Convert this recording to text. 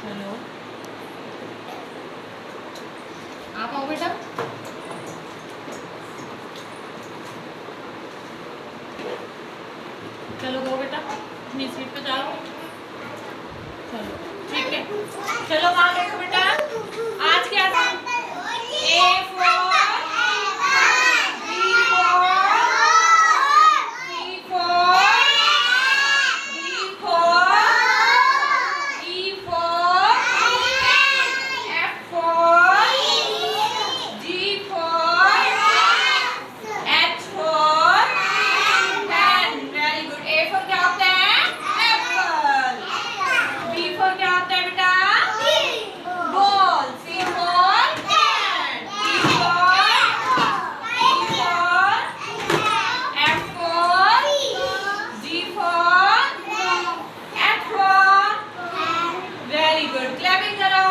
चलो आप आओ बेटा। चलो गो बेटा अपनी सीट पे जाओ। चलो ठीक है, चलो वहाँ बैठो बेटा। आज क्या था? A for B for C for D for E for F for G for H for pen। Very good. A for क्या होता है? एप्पल। B for क्या होता है बेटा? Ball. C for cat। D for F for G for H for। Very good, clapping करो।